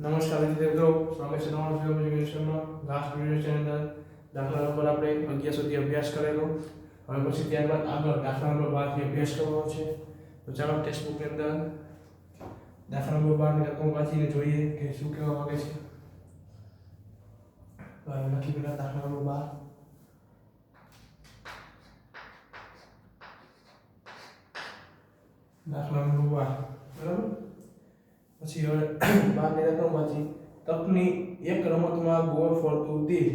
નમસ્કાર વિદ્યાર્થી મિત્રો, સ્વાગત છે તમારું ફિલ્મ એજ્યુકેશનમાં. લાસ્ટ વિડિયો છે અંદર દાખલા નંબર આપણે 11 સુધી અભ્યાસ કરેલો. હવે પછી ત્યારબાદ આગળ દાખલા નંબર 12 થી અભ્યાસ કરવાનો છે. તો ચાલો ટેક્સ્ટ બુકની અંદર દાખલા નંબર 12 ની રકમ વાંચીને જોઈએ કે શું કહેવા માંગે છે. તો લખી પેલા દાખલા નંબર 12. દાખલા નંબર 12 બરાબર. પછી હવે 12 ની રકમ વાંચી. તકની એક રમતમાં ગોળ ફરતું તીર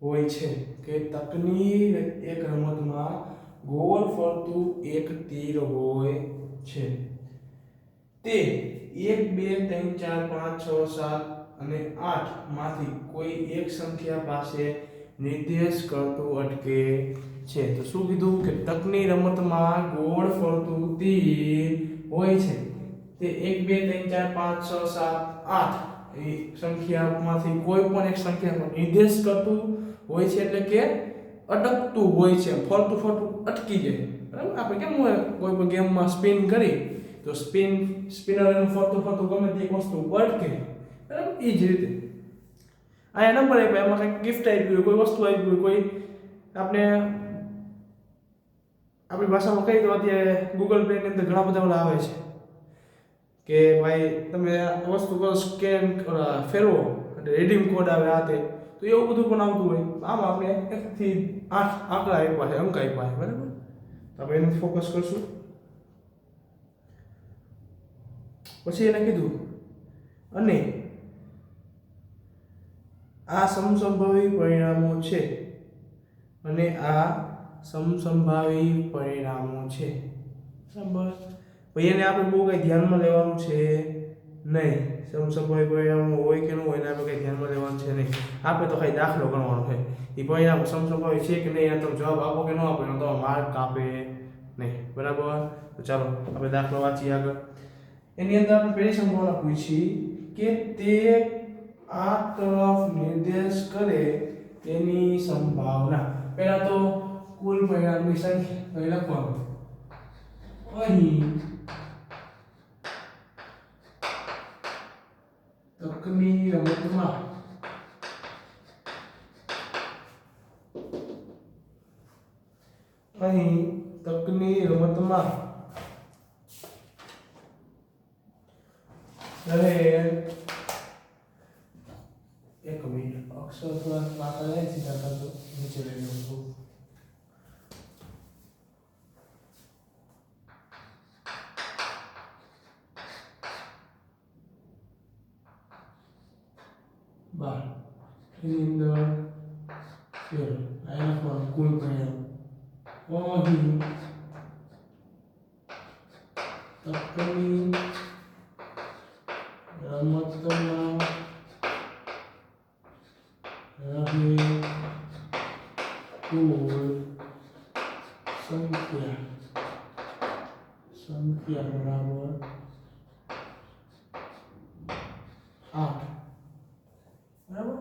હોય છે કે તકની એક રમતમાં ગોળ ફરતું એક તીર હોય છે. તે 1 2 3 4 5 6 7 અને 8 માંથી કોઈ એક સંખ્યા પાસે નિર્દેશ કરતું અટકે છે. તો શું કીધું કે તકની રમતમાં ગોળ ફરતું તીર હોય છે. તે 1 2 3 4 5 6 7 8 એ સંખ્યામાંથી કોઈ પણ એક સંખ્યાનો નિર્દેશ કરતું હોય છે, એટલે કે અટકતું હોય છે, ફરતું ફરતું અટકી જાય. બરાબર. આપણે કેમ હોય કોઈ પણ ગેમમાં સ્પિન કરી તો સ્પિનર એનું ફરતું ફરતું ગમે તે એક વસ્તુ અટકે. બરાબર. એ જ રીતે આ નંબર આપ્યા, એમાં કંઈક ગિફ્ટ આપી હોય, કોઈ વસ્તુ આપી હોય, કોઈ આપણે આપણી ભાષામાં કહીએ તો અત્યારે ગૂગલ પે ની અંદર ઘણા બધા ઓલા આવે છે કે ભાઈ તમે આ વસ્તુ કરો સ્કેન ફેરવો એટલે રીડીમ કોડ આવે આ તે. તો એવું બધું પણ આવતું હોય. આમ આપણે 1 થી 8 આંકડા આપ્યા છે, અંક આપ્યા છે. બરાબર. તો આપણે એને ફોકસ કરશું. પછી એને કીધું અને આ સમસંભાવી પરિણામો છે, અને આ સમસંભાવી પરિણામો છે. બરાબર. પછી એને આપણે બહુ કઈ ધ્યાનમાં લેવાનું છે નહીં. સમસંભાવી પરિણામો હોય કે ન હોય એને આપણે કઈ ધ્યાનમાં લેવાનું છે નહીં. આપણે તો ખાલી દાખલો ગણવાનો છે. એ પરિણામ સમસંભાવી છે કે નહીં એનો તમે જવાબ આપો કે ન આપો એનો તો માર્ક કાપે નહીં. બરાબર. તો ચાલો આપણે દાખલો વાંચીએ આગળ. એની અંદર આપણે પહેલી સંભાવના પૂછી કે તે આ તરફ નિર્દેશ કરે તેની સંભાવના. પહેલા તો કુલ પરિણામની સંખ્યા લખવાનું. અહીં તકની રમતમાં એક મિનિટ અક્ષર થોડા પાકા જાય છે, તો નીચે લઈ લઉં છું. બાર એની અંદર ફેર આના પર કુલ પરિણામ અહીં તકની રમતમાં રહે કુલ સંખ્યા બરાબર 8. બરાબર.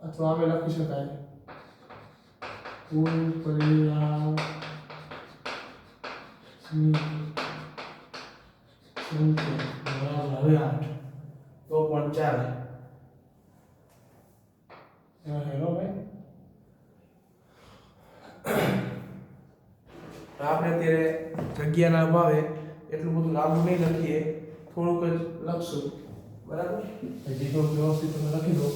અથવા આપણે લખી શકાય કુલ પરિણામ સંખ્યા બરાબર હવે 8. તો પણ ચાલે. હેલો ભાઈ. આપણે અત્યારે જગ્યાના અભાવે એટલું બધું લાંબુ નહીં લખીએ, થોડુંક જ લખશું. બરાબર. જેટલું વ્યવસ્થિત તમે લખી દો.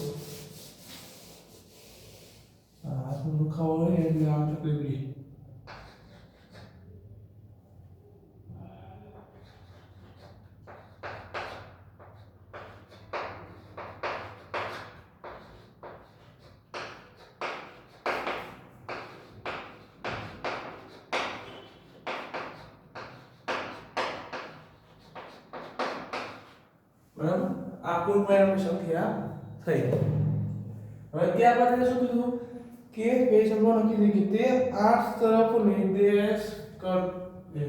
હાથમાં દુખાવો હોય ને એટલે આમ તકલીફ રહે. બરાબર. આ કુલ પરિણામની સંખ્યા થઈ. હવે ત્યારબાદ એને શું કીધું કે બે સંભાવના કીધી કે તે 8 તરફ નિર્દેશ કર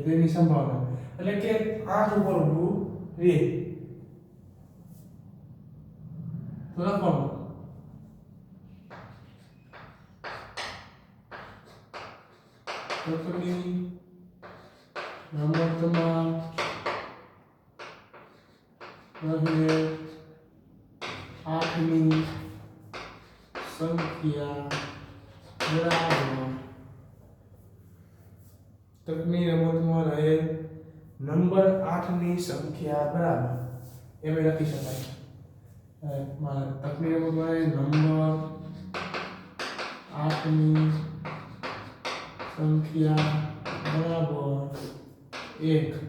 તેની સંભાવના, એટલે કે 8 ઉપર ઊભું રહે. તો લખવાનું તકની રમતમાં રહે 8ની સંખ્યા બરાબર તકની રમતમાં રહે નંબર 8ની સંખ્યા બરાબર એમ લખી શકાય તકની રમતમાં રહે નંબર 8ની સંખ્યા બરાબર 1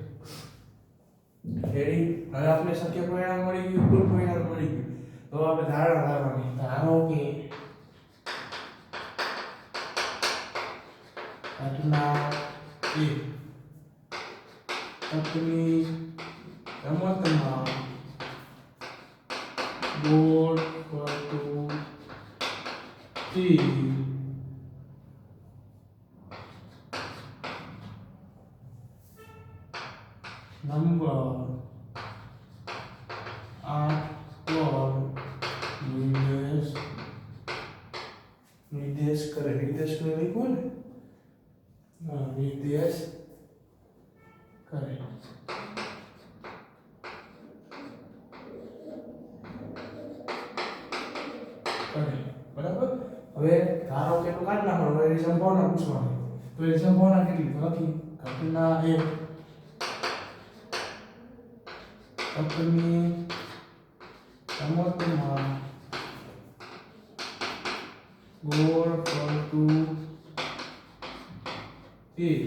રેડી હવે આપણે શક્ય પરિણામ મળી ગયું કુલ પરિણામ મળી ગયું તો આપણે ધારણા લાવવાની ધારો કે ઘટના એ તકની રમતમાં ગોળ ફરતું નંબર 8 પર નિર્દેશ કરે લખ્યું ને નિર્દેશ કરે બરાબર હવે ધારો કે તો કાઢ નાખો હવે એની સંભાવના પૂછવાની તો એની સંભાવના કેટલી તો લખી ઘટના 1 તકની રમતમાં ગોળ ફરતું તીર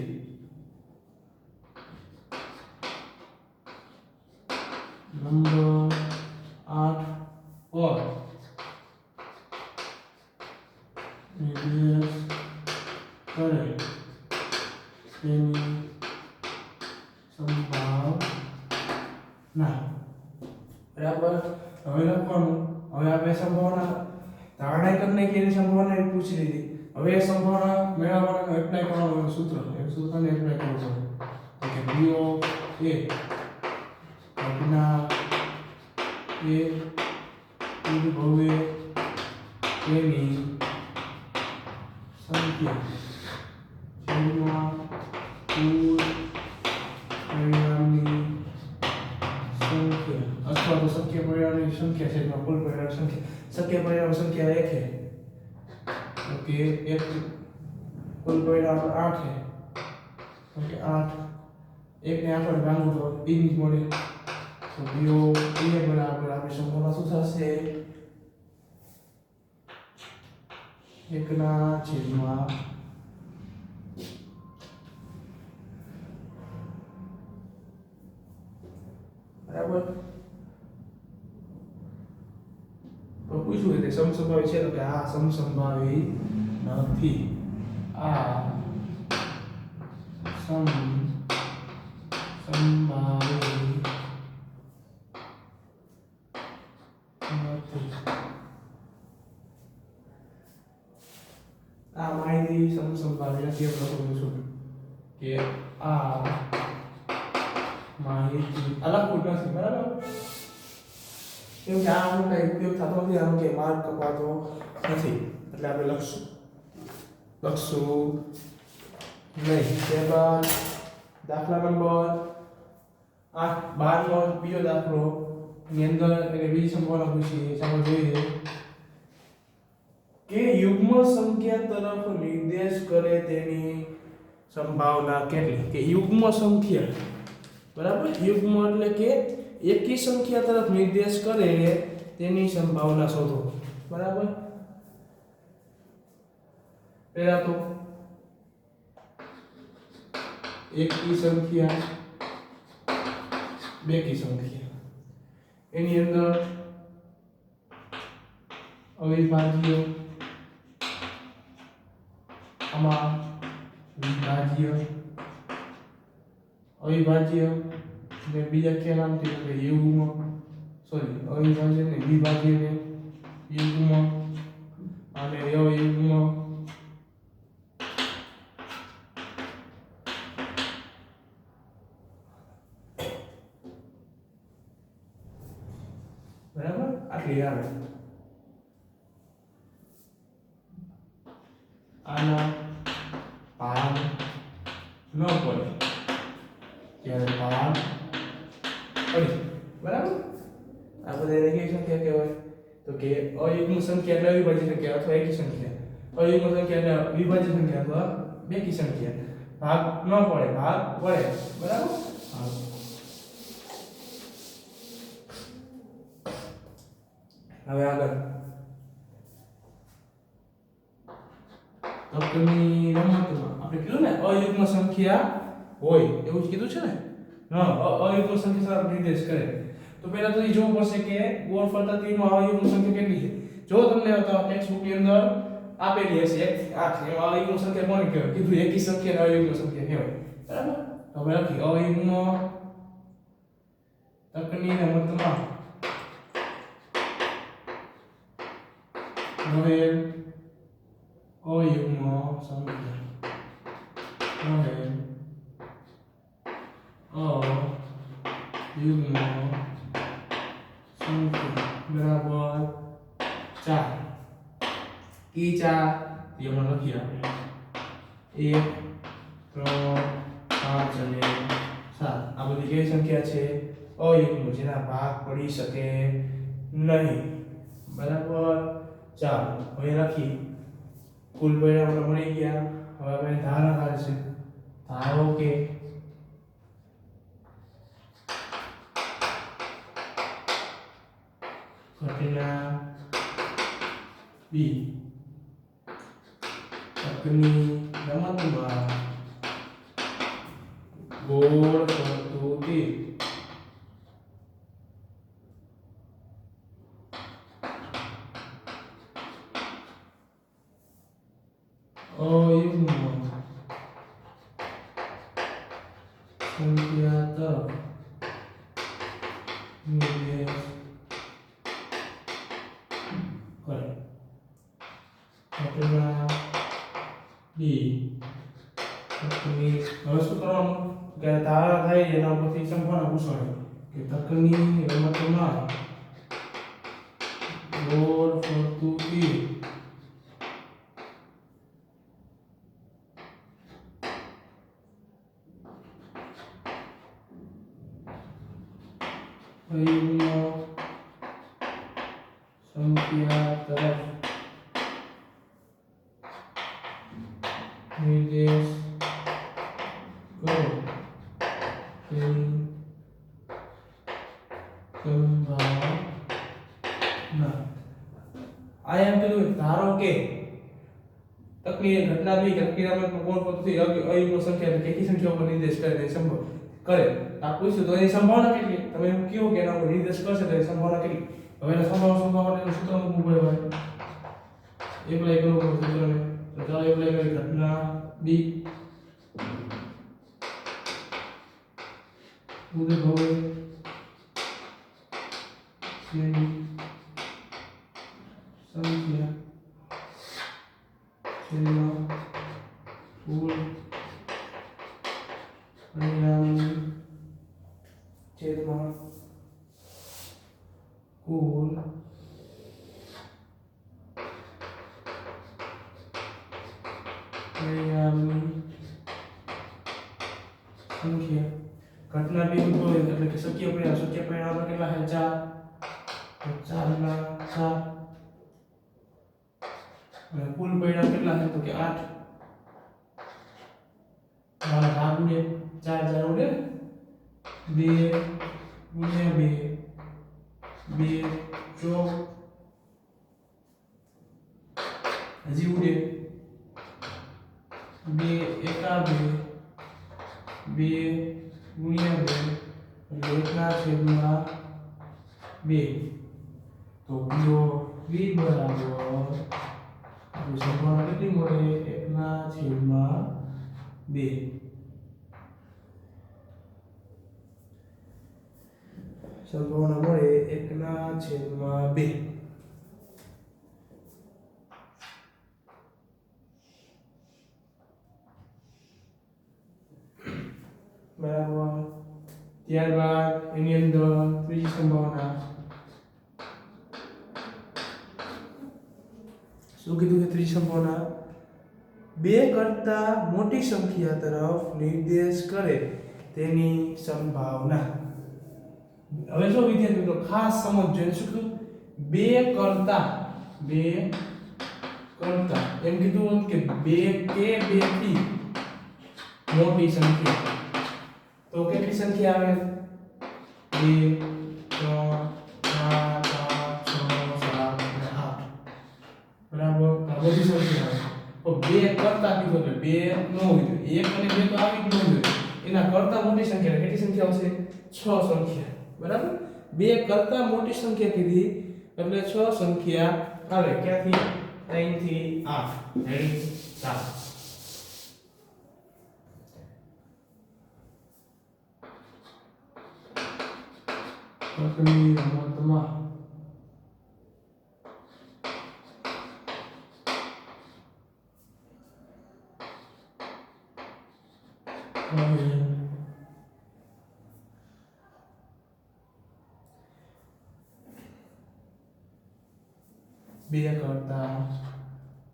નંબર 8 પર નિર્દેશ કરે તેની સંભાવના બરાબર હવે લખવાનું હવે આપણે સંભાવના ધારણા કરીને કે એની સંભાવના એ પૂછી લીધી હવે એ સંભાવના મેળવવાનો એપ્લાય કરવાનું સૂત્ર એ સૂત્રને એપ્લાય કરવું પડે તો કે b of a ઘટના એ ઉદ્ભવે તેની સંખ્યા જેમાં કુલ પરિણામની સંખ્યા અથવા તો શક્ય પરિણામની સંખ્યા છે એમાં કુલ પરિણામ સંખ્યા શક્ય પરિણામ સંખ્યા 1 है ओके एक कुल परिणाम 8 है ओके 8 एक ने 8 वडे भांगो तो b ની મળે તો બીઓ a બરાબર આપણે સંભાવના શું થશે 1 ના છેદમાં બરાબર તો પૂછ્યું કે સમસંભાવી છે તો કે આ સમસંભાવી નથી આ સમસંભાવી નથી આ માહિતી સમસંભાવી નથી એમ લખું છું કે આ માહિતી અલગ નથી બરાબર કેમ કે આનો કઈ ઉપયોગ થતો નથી આનો કે માર્ક કપાતો નથી એટલે આપણે લખશું નહીં ત્યારબાદ દાખલા નંબર 8 12 નો બીજો દાખલો ની અંદર એટલે બીજી સંભાવના પૂછી ચાલો જોઈએ કે યુગ્મ સંખ્યા તરફ નિર્દેશ કરે તેની સંભાવના કેટલી કે યુગ્મ સંખ્યા બરાબર યુગ્મ એટલે કે એકી સંખ્યા તરફ નિર્દેશ કરે તેની સંભાવના શોધો બરાબર પહેલા તો એકી સંખ્યા બેકી સંખ્યા એની અંદર અવિભાજ્ય આમાં વિભાજ્ય અવિભાજ્ય ને બીજા કે નામથી એટલે યુગ્મ સોરી અવિભાજ્ય ને વિભાજ્ય ને યુગ્મ અને અયુગ્મ બરાબર આટલી આવે આના ભાગ ન પડે ત્યારે ભાગ પડે બરાબર આ બધાને કેવી સંખ્યા કહેવાય? તો કે અયુગ્મ સંખ્યા એટલે અવિભાજ્ય સંખ્યા અથવા એકી સંખ્યા. અયુગ્મ સંખ્યા એટલે વિભાજ્ય સંખ્યા અથવા બેકી સંખ્યા. ભાગ ન પડે, ભાગ પડે. બરાબર? હા. હવે આગળ તકની રમતમાં આપણે કીધું ને અયુગ્મ સંખ્યા હોય એવું જ કીધું છે ને. હા, અયુગ્મ સંખ્યા સાથે નિર્દેશ કરે. તો પહેલા તો એ જોવું પડશે કે ગોળ ફરતા તીરમાં અયુગ્મ સંખ્યા કેટલી છે. જો તમને ટેક્સ્ટ બુક ની અંદર આપેલી હશે 8 એમાં અયુગ્મ સંખ્યા કોને કહેવાય? કીધું એકી સંખ્યા અયુગ્મ સંખ્યા કહેવાય. બરાબર? તો હવે લખી અયુગ્મ તકની રમતમાં નોવેલ અયુગ્મ સંખ્યા નોવેલ અયુગ્મ સંખ્યા બરાબર 4 કી 4 એમાં લખી આપણે 1 3 5 અને 7 આ બધી કઈ સંખ્યા છે? અયુગ્મ, જેના ભાગ પડી શકે નહીં. બરાબર? ચાલો હવે લખી કુલ પરિણામ આપણે મળી ગયા. હવે આપણે ધારણા કાઢીશું. ધારો કે ઘટના બી તકની રમતમાં ગોળ ફરતું તીર અયુગ્મ સંખ્યા તરફ નિર્દેશ કરે. ઘટના બી તકની હવે શું કરવાનું કે ધારા થાય એના પરથી સંભાવના પૂછવાની કે તકની રમતમાં ગોળ ફરતું તીર અયુગ્મ સંખ્યા તરફ નિર્દેશ કરો તેની સંભાવના. આ એમ કીધું ધારો કે તકની ઘટના બી તકની રમતમાં ગોળ ફરતું અયુગ્મ સંખ્યા કેટલી સંખ્યા ઉપર નિર્દેશ કરે તે સંભવ કરે. આ પૂછ્યું તો એની સંભાવના કેટલી? તમે એમ કહો કે એના ઉપર નિર્દેશ કરશે તો એની સંભાવના કેટલી? હવે એના સંભાવના સૂત્ર મૂકવું પડે ભાઈ. એપ્લાય કરવું પડે સૂત્રને. તો ચાલો એપ્લાય કરીએ. ઘટના બી ઉદ્ભવે તેની સંખ્યા જેમાં કુલ પરિણામની છેદમાં કુલ પરિણામની સંખ્યા. ઘટના બી ઉદ્ભવે એટલે કે શક્ય પરિણામ કેટલા છે? 4 ના 4 અને કુલ પરિણામ કેટલા છે? તો કે 8. મારા ભાગ ઉડે 4 ઉડે 2 ગુણ્યા 2 14 હજી ઉડે 2 એકા 2 ગુણ્યા 2 એટલે 1/2. તો બીજો v બરાબર આપણી સંભાવના કેટલી મળે? 1/2. સંભાવના મળે 1/2. બરાબર. ત્યારબાદ એની અંદર ત્રીજી સંભાવના શું કીધું કે ત્રીજી સંભાવના 2 કરતા મોટી સંખ્યા તરફ નિર્દેશ કરે તેની સંભાવના. હવે જો વિદ્યાર્થી મિત્રો ખાસ સમજજો એને શું કીધું બે કરતા એમ કીધું કે બે કે બે થી મોટી સંખ્યા તો કેટલી સંખ્યા આવે 2 3 4 5 6 7 8 બરાબર આ બધી સંખ્યા આવે તો બે કરતા કીધું એટલે બે ન હોય તો એક અને બે તો આવી જ ન હોય એના કરતા મોટી સંખ્યા કેટલી સંખ્યા આવશે 6 સંખ્યા બરાબર બે કરતા મોટી સંખ્યા કીધી એટલે 6 સંખ્યા આવે ક્યાંથી 3 થી 8 રેડી ચાલો તકની રમતમાં બે કરતા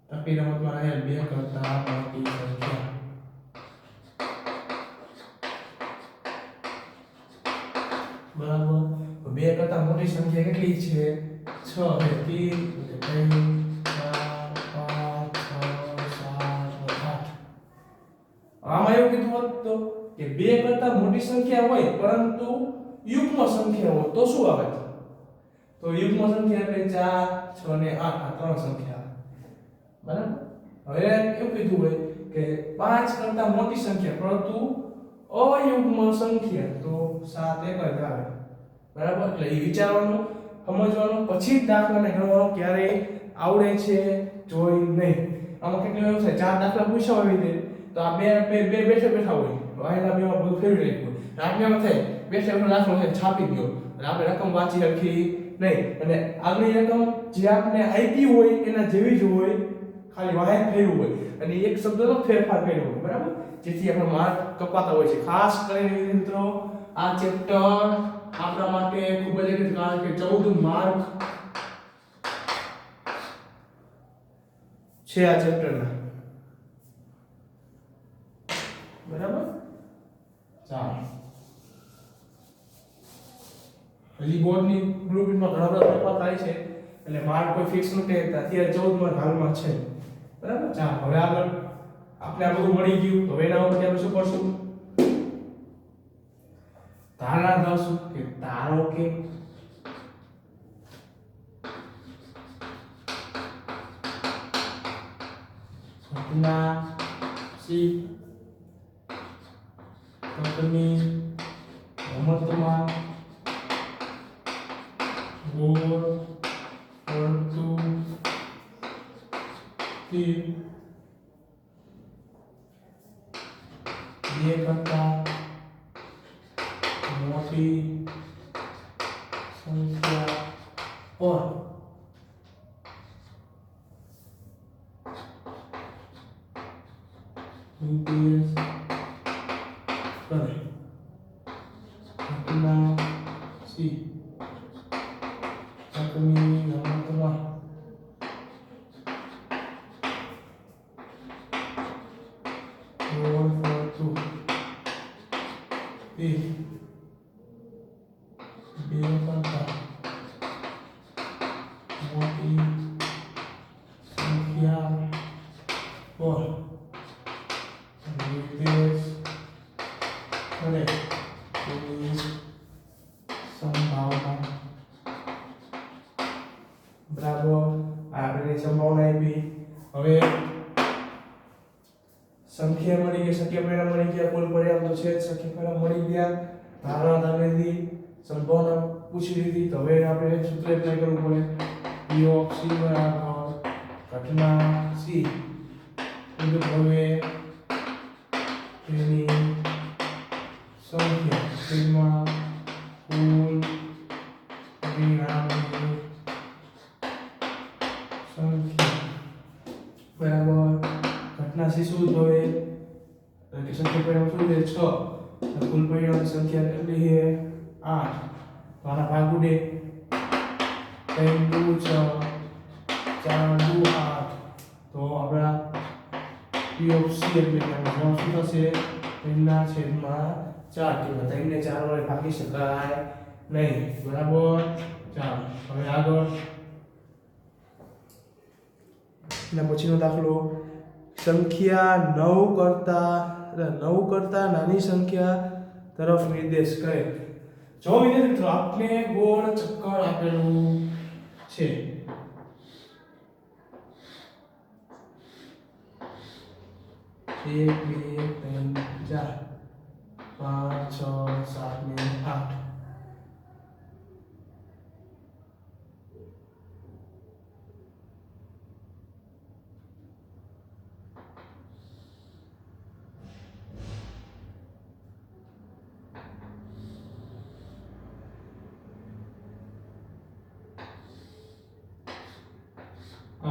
તકની રમતમાં રહેલ બે કરતા મોટી સંખ્યા બરાબર બે કરતા મોટી સંખ્યા કેટલી છે 6 છે 3 4 5 6 7 8 આમાં એવું કીધું હોત તો કે બે કરતા મોટી સંખ્યા હોય પરંતુ યુગ્મ સંખ્યા હોય તો શું આવે તો યુગ્મ સંખ્યા એટલે 4 6 ને 8 આ ત્રણ સંખ્યા બરાબર હવે એવું કીધું હોય કે 5 કરતા મોટી સંખ્યા પરંતુ અયુગ્મ સંખ્યા તો 7 એક જ આવે બરાબર એટલે એ વિચારવાનું સમજવાનું પછી જ દાખલાને ગણવાનો ક્યારે આવડે છે જોઈ નહીં આમાં કેટલી વાર થાય ચાર દાખલા પૂછવા આવી દે તો આ બે બેઠા હોય તો આના બેમાં બધું ફેરવી નાખ્યું આજ્ઞામાં થાય બેઠા દાખલો છે છાપી દો અને આપણે રકમ વાંચી રાખી નહીં અને આગલી રકમ જે આપણે આપી હોય એના જેવી જ હોય ખાલી વાહે ફેરવું હોય અને એક શબ્દનો ફેરફાર કર્યો હોય બરાબર જેથી આપણે માર્ક કપાતા હોય છે ખાસ કરીને મિત્રો આ ચેપ્ટર આપણા માટે ખૂબ જ અગત્યનું કારણ કે 14 માર્ક છે આ ચેપ્ટરના બરાબર ચાલો હજી બોર્ડની બ્લુપ્રિન્ટમાં ઘણા બધા ફેરફાર થાય છે એટલે માર્ક કોઈ ફિક્સ નથી અત્યારે 14 માર્ક હાલમાં છે બરાબર ચાલો હવે આગળ આપણે આ બધું મળી ગયું તો એના ઉપર આપણે શું કરશું ધારણા દર્શું કે ધારો કે ઘટના સી તકની રમતમાં ગોળ ફરતું તીર બે કરતા મોટી સંખ્યા પર નિર્દેશ કરે ઘટના સી તકની રમતમાં ગોળ ફરતું તીર બે કરતા મોટી સંખ્યા પર નિર્દેશ કરે તેની સંભાવના બરાબર આપણે સંભાવના આપી હવે સંખ્યા મળી ગઈ શક્ય પરિણામ મળી ગયા કુલ પરિણામ તો છે જ શક્ય પરિણામ મળી ગયા ધારણા દાખલી દીધી સંભાવના પૂછી લીધી તો હવે આપણે સૂત્ર એપ્લાય કરવું પડે p of c બરાબર ઘટના c હવે તેની સંખ્યા તેમાં કુલ પરિણામની સંખ્યા બરાબર ઘટના c શું હવે કે સંખ્યા પરિણામ શું છે 6 કુલ પરિણામની સંખ્યા કેટલી છે 8 તો આના ભાગ ઉડે 3 2 6 4 2 8 તો આપણા p of c એટલે કે આનો શું થશે 3 ના છેદમાં 4 કે 3 ને 4 વડે ભાગી શકાય નહીં બરાબર ચાલો હવે આગળ એના પછીનો દાખલો સંખ્યા 9 કરતા નાની સંખ્યા તરફ નિર્દેશ કરે જો વિદ્યાર્થી મિત્રો આપને ગોળ ચક્કર આપેલું છે એક બે ત્રણ ચાર 5 6 7 ને 8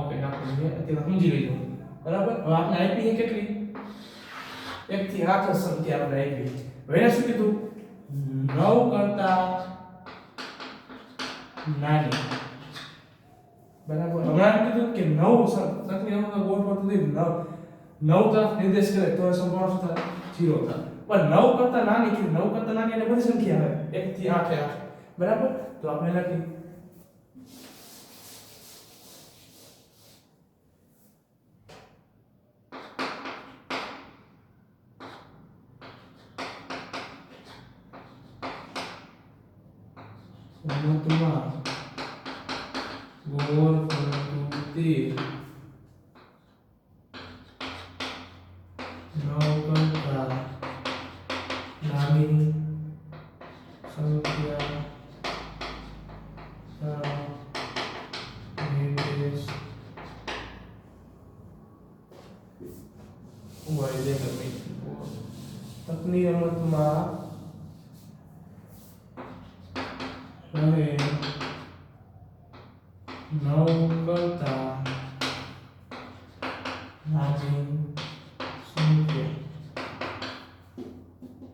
ઓકે આપણે અત્યારે સમજી લઈશું બરાબર હવે આપણે આપી છે કેટલી 1 થી 8 સંખ્યા આપણે આપી હવે શું કીધું 9 કરતા નાની બરાબર હમણાં કીધું કે 9 સંખ્યાનો ગોળ પર સુધી 9 તરફ નિર્દેશ કરે તો સંભાવના શું થાય 0 થાય પણ 9 કરતા નાની કે 9 કરતા નાની એટલે બધી સંખ્યા આવે 1 થી 8 બરાબર તો આપણે લખી રમતમાં ગોળ ફરતું તીર 9 કરતા નાની સંખ્યા નિર્દેશ તકની રમતમાં રહે 9 કરતા નાની સંખ્યા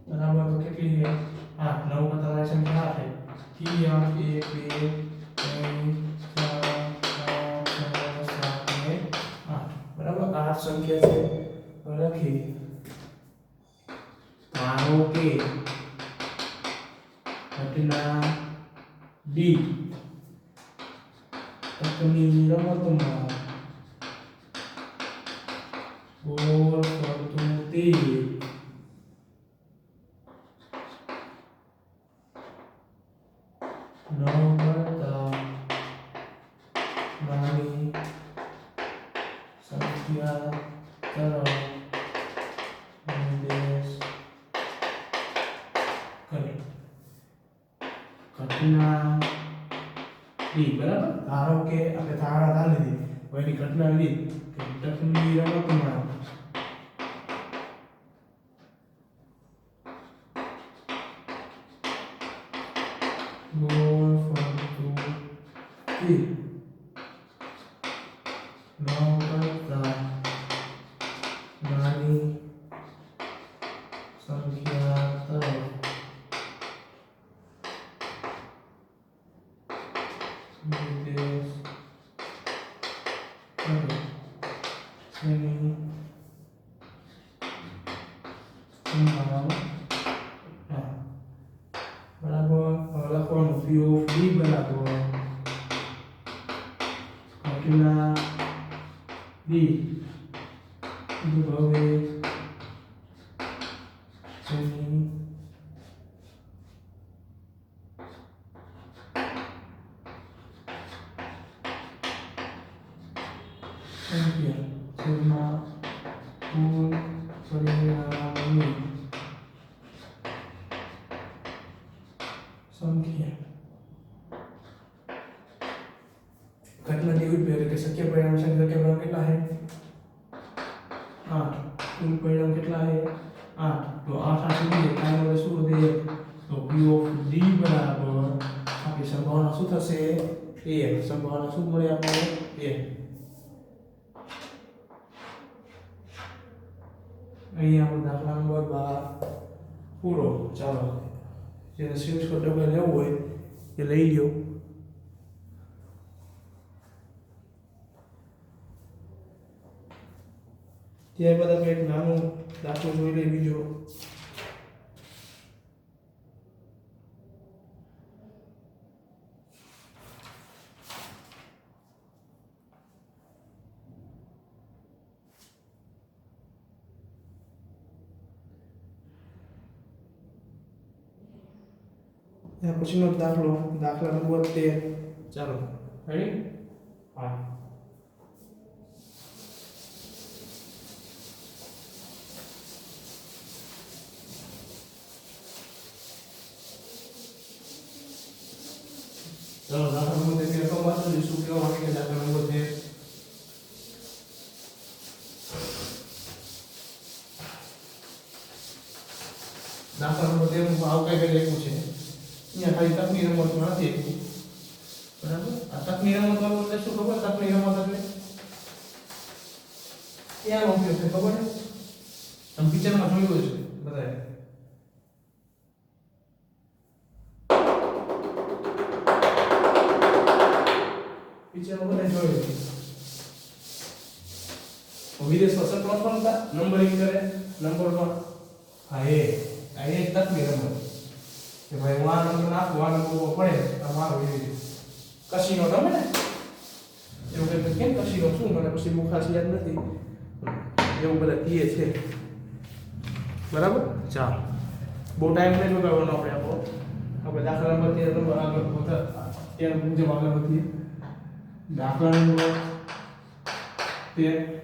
બરાબર તો કેટલી છે 8 9 કરતા નાની સંખ્યા 8 है 1 2 3 4 5 6 7 8 બરાબર 8 સંખ્યા છે તો લખી ધારો કે ઘટના ડી તકની રમતમાં ગોળ ફરતું તીર 9 કરતા નાની સંખ્યા તરફ નિર્દેશ કરે ઘટના ડી બરાબર ધારો કે આપણે ધારણા લીધી હવે એની ઘટના લીધી કે તકની રમતમાં ગોળ ફરતું તીર 9 કરતા નાની સંખ્યા તરફ નિર્દેશ કરે એની સંભાવના બરાબર હવે લખવાનું પી ઓફ ડી બરાબર ઘટના ડી હવે એની સંખ્યા જેમાં કુલ પરિણામની સંખ્યા ઘટના ડી એટલે કે શક્ય પરિણામ સંખ્યા કેટલા છે 8 કુલ પરિણામ કેટલા છે 8 તો 8 આ સુધી કાય વડે શું વધે તો p ઓફ d બરાબર આપણી સંભાવના શું થશે 1 સંભાવના શું મળે આપણે 1 અહીં આપણો દાખલા નંબર 12 પૂરો ચાલો જેને સ્ક્રીનશોટ ડબલ લેવું હોય એ લઈ લ્યો ત્યારબાદ આપણે એક નાનો દાખલો જોઈ લઈએ બીજો પછીનો દાખલો દાખલા નંબર 13 ચાલો રેડી હા चलो दाखला नंबर 13 को बात तो શું કેવા માંગે કે દાખલા નંબર 13 દાખલા નંબર 13 માં આવું કઈ લખ્યું છે અહીંયા ખાલી તકની રમતમાં નથી લખ્યું બરાબર આ તકની રમત એટલે શું ખબર તકની રમત એટલે ક્યાં ઉપયોગ છે ખબર છે તમે પિક્ચરમાં જોયું છે બધાએ પિક્ચરમાં બધાએ જોયું છે વિદેશમાં સટમાં પણ હતા નંબરિંગ કરે નંબરમાં હા એ તકની રમત કે ભાઈ હું આ નંબર નાખું આ નંબર પડે તો મારો એવી કસીનો રમે ને એવું કંઈક કેમ કસીનો શું મને પછી બહુ ખાસ યાદ નથી એવું બધા કહે છે બરાબર ચાલો બહુ ટાઈમ નહીં બગાડવાનો આપણે દાખલા નંબર 13 નંબર આગળ વધતા ત્યારે મુજબ આગળ વધીએ દાખલા નંબર 13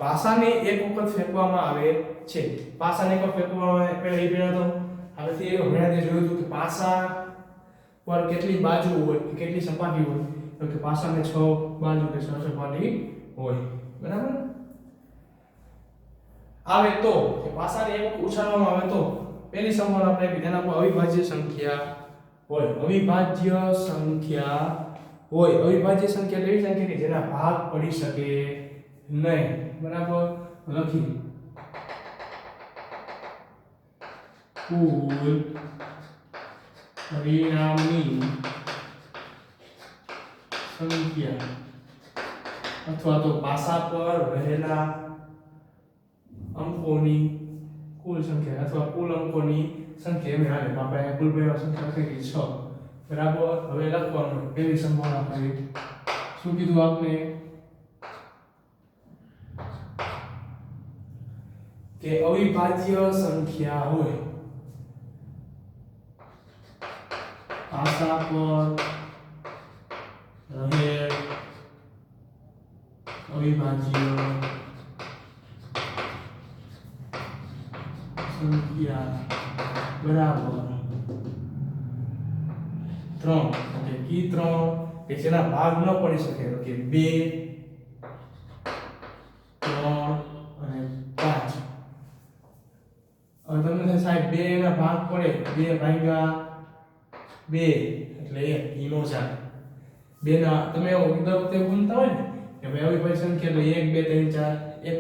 પાસાને એક વખત ફેંકવામાં આવે છે પાસાને એક વખત ફેંકવામાં આવે પહેલા એ ભેળા તો હવેથી એ ભેળા જોયું હતું કે પાસા પર કેટલી બાજુ હોય કે કેટલી સપાટી હોય તો કે પાસાને 6 બાજુ કે 6 સપાટી હોય બરાબર આવે તો કે પાસાને એક વખત ઉછાળવામાં આવે તો પહેલી સંભાવના આપણે કે તેના પર અવિભાજ્ય સંખ્યા હોય અવિભાજ્ય સંખ્યા એવી સંખ્યા કે જેના ભાગ પડી શકે નહીં બરાબર લખી કુલ પરિણામની સંખ્યા અથવા તો પાસા પર રહેલા અંકોની કુલ સંખ્યા અથવા કુલ અંકોની સંખ્યા એમ આવે આપણે કુલ પરિણામ સંખ્યા લખી 6 બરાબર હવે લખવાનું પહેલી સંભાવના કરી શું કીધું આપણે કે અવિભાજ્ય સંખ્યા હોય પાસા પર રહેલ અવિભાજ્ય સંખ્યા બરાબર 3 એટલે કી 3 કે જેના ભાગ ન પડી શકે તો કે 2 3 અને 5 હવે તમને સાહેબ 2 ના ભાગ પડે 2 ભાગ્યા 2 એટલે 1 ઈનો ચાલે 2 ના તમે દર વખતે ગુણતા હોય ને કે ભાઈ અવિભાજ્ય સંખ્યા એટલે 1 2 3 4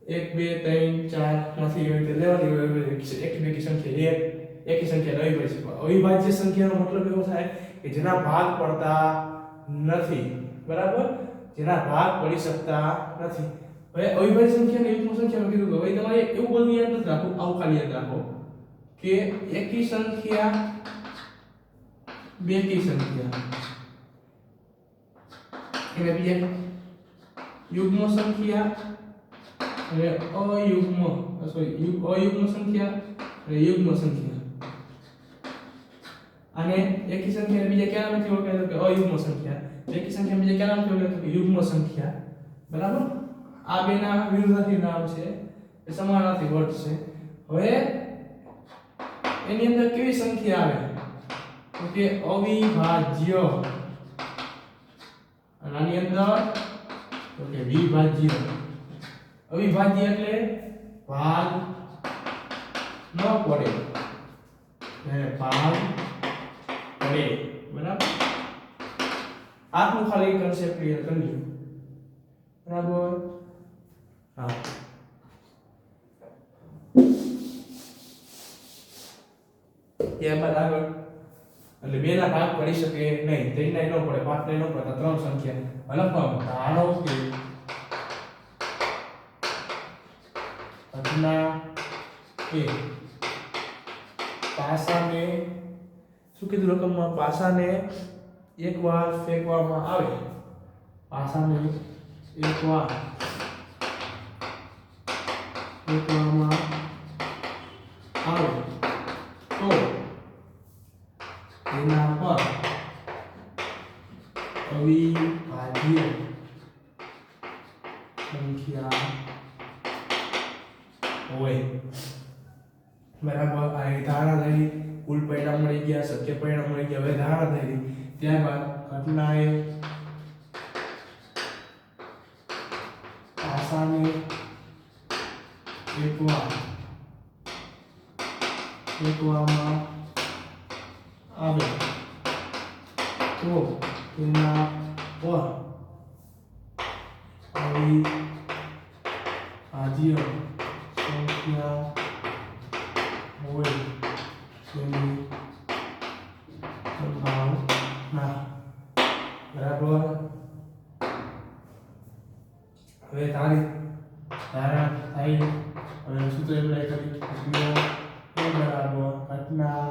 1 2 3 4 માંથી એવી રીતે લેવાની હોય એક બેકી સંખ્યા એકી સંખ્યા અવિભાજ્ય સંખ્યાનો મતલબ એવો થાય કે જેના ભાગ પડતા નથી બરાબર જેના ભાગ પડી શકતા નથી હવે અવિભાજ્ય સંખ્યાને યુગ્મ સંખ્યામાં કીધું કે ભાઈ તમારે એવું બધું યાદ નથી રાખવું આવું ખાલી યાદ રાખો કે એકી સંખ્યા બેકી સંખ્યા એટલે બીજા યુગ્મ સંખ્યા અને અયુગ્મ સંખ્યા અને યુગ્મ સંખ્યા અને એકી સંખ્યા બીજા કયા નામથી ઓળખાય તો કે અયુગ્મ સંખ્યા એકી સંખ્યા બીજા કયા નામથી ઓળખાય તો કે યુગ્મ સંખ્યા બરાબર આ બેના વિરુદ્ધાર્થી નામ છે એ સમાનાર્થી વર્ડ છે હવે એની અંદર કેવી સંખ્યા આવે તો કે અવિભાજ્ય અને આની અંદર તો કે વિભાજ્ય અવિભાજ્ય એટલે ભાગ ન પડે અને ભાગ પડે બરાબર આટલું ખાલી કન્સેપ્ટ ક્લિયર કરી લો બરાબર હા ત્યારબાદ આગળ એટલે 2 ના ભાગ પડી શકે નહીં 3 ના ન પડે 5 ના ન પડે 3 સંખ્યા લખવામાં ધારો કે ઘટના કે પાસાને શું કીધું રકમમાં પાસાને એકવાર ફેંકવામાં આવે પાસાને એકવાર ફેંકવામાં આવે તો હોય બરાબર આ ધારણા થઈ કુલ પરિણામ મળી ગયા શક્ય પરિણામ મળી ગયા હવે ધારણા થઈ ત્યારબાદ ઘટના એ આસાને એકવામાં આવે તો તેના પર આવી ભાજ્ય સંખ્યા હોય તેની સંભાવના બરાબર હવે ધારણા થઈ હવે સૂત્ર એપ્લાય કરી બરાબર ઘટના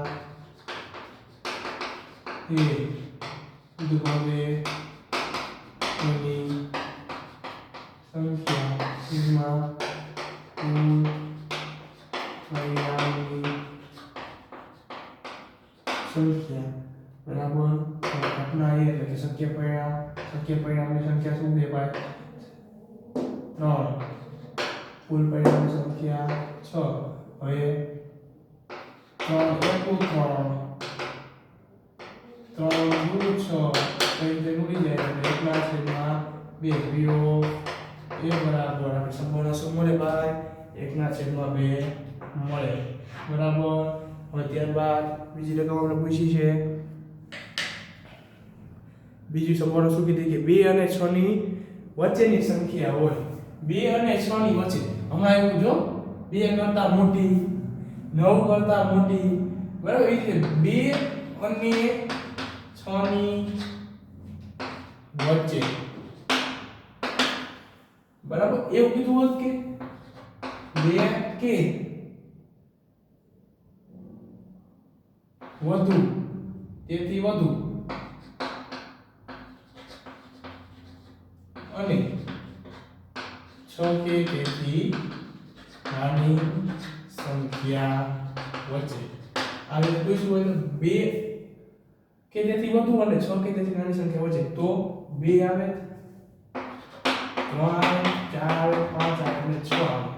એ ઉદ્ભવે તેની સંખ્યા સિગ્મા કુલ પરિણામની સંખ્યા બરાબર ઘટના એ એટલે કે શક્ય પરિણામની સંખ્યા શું છે ભાઈ 3 કુલ પરિણામની સંખ્યા 6 હવે 3 એકુ 3 ગુણ્યા 6 કઈ રીતે ઉડી જાય એટલે એકલા છેદમાં 2 બીઓ એ બરાબર આપણે સંપૂર્ણ શું મળે ભાઈ એકના છેદમાં 2 મળે બરાબર હવે ત્યારબાદ બીજી રકમ આપણે પૂછી છે બીજી સંપૂર્ણ શું કીધી કે 2 અને 6 ની વચ્ચેની સંખ્યા હોય 2 અને 6 ની વચ્ચે હમણાં એવું જો 2 કરતા મોટી 9 કરતા મોટી બરાબર એ રીતે 2 અને 6 ની વચ્ચે બરાબર એવું કીધું હોત કે 2 કે વધુ તેથી વધુ અને 6 કે તેથી નાની સંખ્યા વચ્ચે આ રીતે પૂછવું હોય તો 2 કે તેથી વધુ અને 6 કે તેથી નાની સંખ્યા વચ્ચે તો 2 આવે 3 આવે 4 આવે 5 આવે અને 6 આવે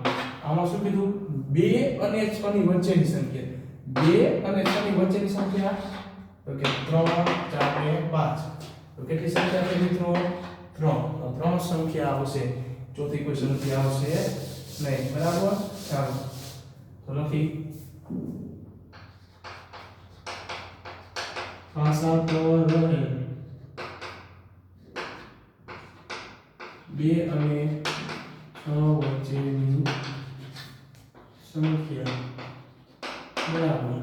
આમાં શું કીધું 2 અને 6 ની વચ્ચેની સંખ્યા 2 અને 6 ની વચ્ચેની સંખ્યા તો કે 3 4 અને 5 તો કેટલી સંખ્યા છે મિત્રો 3 તો 3 સંખ્યા આવશે ચોથી કોઈ સંખ્યા આવશે નહીં બરાબર ચાલો તો લખી પાસા પર રહે 2 અને 6 વચ્ચેની સંખ્યા બરાબર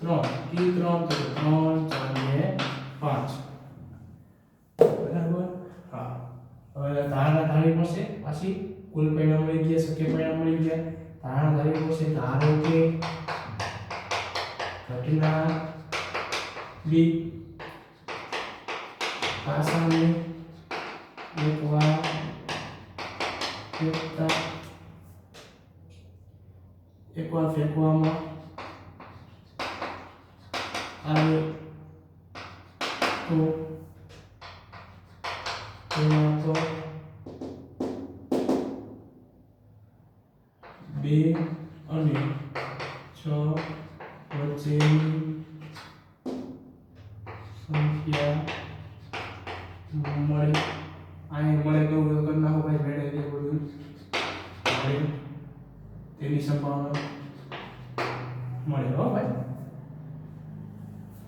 3 કી 3 તો 3 4 અને 5 બરાબર હા હવે ધારણા ધારી પડશે પાછી કુલ પરિણામ મળી ગયા શક્ય પરિણામ મળી ગયા ધારણા ધારી પડશે ધારો કે ઘટના બી પાસાને એકવાર ફેંકવામાં આવે તો તેના પર 2 અને 6 વચ્ચેની સંખ્યા મળે આને મળે કેવું કરી નાખો ભાઈ મેળે તે બધું મળે તેની સંભાવના મળે હો ભાઈ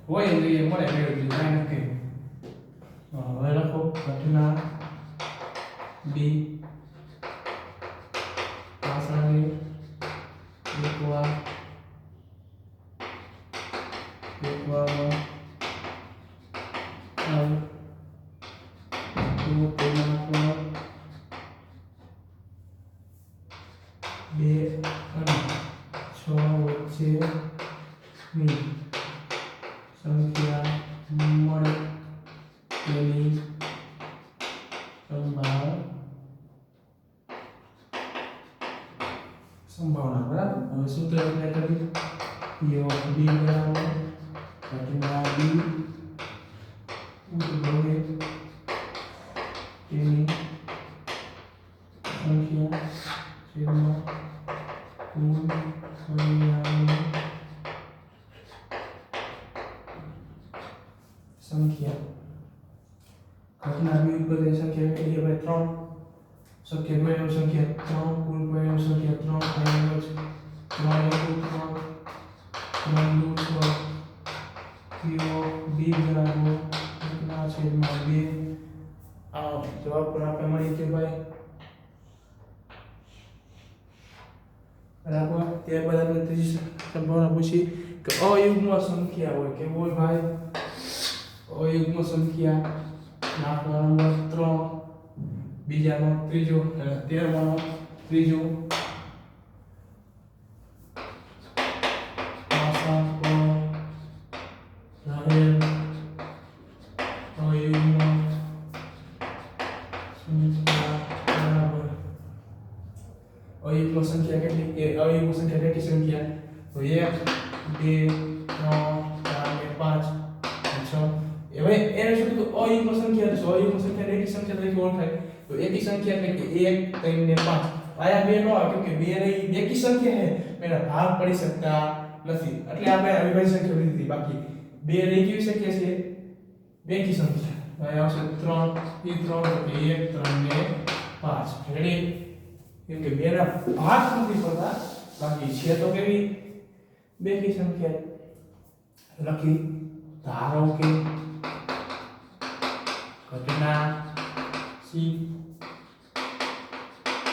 હોય એટલે એ મળે મેળવી કાંઈ નથી હવે લખો ઘટના બી પાસાને એકવામાં આવે તો તેના પર 2 અને 6 વચ્ચેની સંખ્યા મળે તેની સંભાવના બરાબર હવે સૂત્ર એપ્લાય કરી p ઓફ b બરાબર ઘટના b ઉદ્ભવે તેની સંખ્યા છેદમાં કુલ પરિણામની સંખ્યા ઘટના બી ઉત્પન્ન સંખ્યા કેટલી છે ભાઈ 3 શક્ય પરિણામ સંખ્યા 3 કુલ પરિણામ સંખ્યા 3 પરિણામ 3 3 બીજાનો એકના છેદમાં 2 આ જવાબ પણ આપણે મળી ગયો ભાઈ બરાબર ત્યારબાદ આપણે ત્રીજી સંભાવના પૂછી કે અયુગ્મ સંખ્યા હોય કે હોય ભાઈ અયુગ્મ સંખ્યા દાખલા નંબર 3 બીજાનો ત્રીજો અને 13માનો ત્રીજો પાસા પર રહેલ અયુગ્મ સંખ્યા બરાબર અયુગ્મ સંખ્યા કેટલી કે અયુગ્મ સંખ્યા કેટલી સંખ્યા તો 1 2 3 4 5 6 હવે એને શું કીધું અયુગ્મ સંખ્યા તો અયુગ્મ સંખ્યા એકી સંખ્યા તરીકે ઓળખાય તો એકી સંખ્યા એટલે કે 1 3 ને 5 આયા બે નો આવે કે બે રહી એકી સંખ્યા છે એના ભાગ પડી શકતા નથી એટલે આપણે અવિભાજ્ય સંખ્યા લીધી બાકી બે રહી કેવી સંખ્યા છે બેકી સંખ્યા ભાઈ આવશે 3 એ 3 તો કે 1 3 ને 5 રેડી કેમ કે બે ના ભાગ નથી પડતા બાકી છે તો કેવી બેકી સંખ્યા લખી ધારો કે ઘટના સી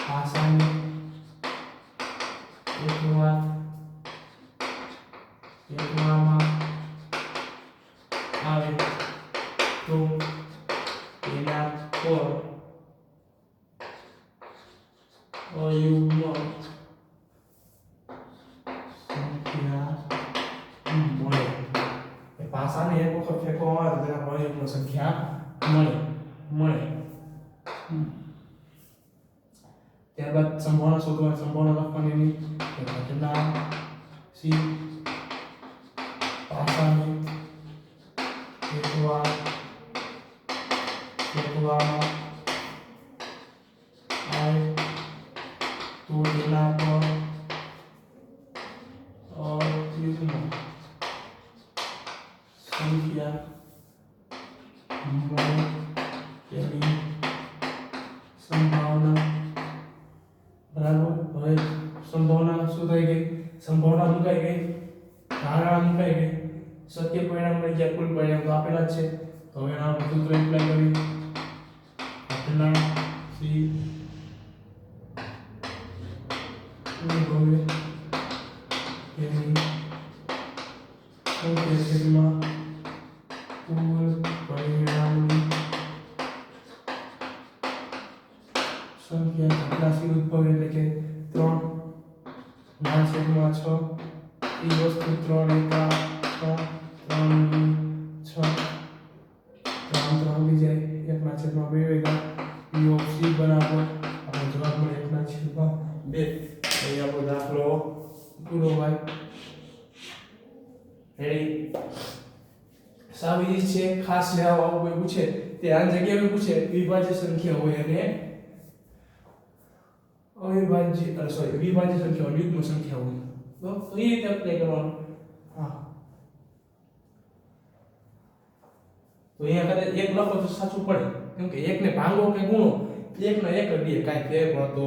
ભાષાની એકમાં આવે તો તેના પર અયુગ્મ સંખ્યા મળે ભાષાને એક વખત ફેંકવામાં આવે તો તેના પર અયુગ્મ સંખ્યા મળે ત્યારબાદ સંભાવના શોધવાની સંભાવના લખવાની ઘટના સી ભાષાની ફેંકવામાં આવે તો તેના પર અયુગ્મ સંખ્યા મળે તેની સંભાવના બરાબર હવે સંભાવના શું થઈ ગઈ સંભાવના મુકાઈ ગઈ ધારણા મુકાઈ ગઈ સત્ય પરિણામ લઈ ગયા કુલ પરિણામ તો આપેલા જ છે તો હવે એના આપણે સૂત્ર એપ્લાય કરી ઘટના સી હવે એની છેદમાં કુલ પરિણામની સંખ્યા ઘટના સી ઉદ્ભવ એટલે કે 3 ના છેદમાં 6 એ વસ્તુ 3 એકા 6 3 6 3 બી જાય 1 ના છેદમાં 2 વેગા p ઓફ c બરાબર આપણો જવાબ મળે 1 ના છેદમાં 2 અહીં આપણો દાખલો પૂરો હોય રેડી સાવી રીત છે ખાસ લેવા આવું કોઈ પૂછે તે આ જગ્યાએ પૂછે વિભાજ્ય સંખ્યા હોય અને વિભાજ્ય સંખ્યા યુગ્મ સંખ્યા હોય તો એ રીતે એપ્લાય કરવાનું હા તો અહીંયા કદાચ એક લખો તો સાચું પડે કેમ કે એક ને ભાંગો કે ગુણો એક ને એક જ દે કાંઈ ફેર પડતો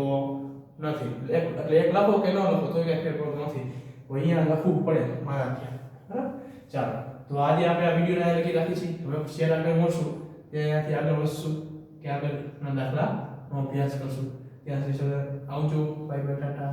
નથી એટલે એક લખો કે ન લખો તો કાંઈ ફેર પડતો નથી તો અહીંયા લખવું પડે મારા ખ્યાલ બરાબર ચાલો તો આજે આપણે આ વિડિયોને લખી રાખી છે હવે શેર આપણે મળશું કે અહીંયાથી આગળ વધશું કે આગળના દાખલાનો અભ્યાસ કરશું ત્યાં સુધી આવજો બાય બાય ટાટા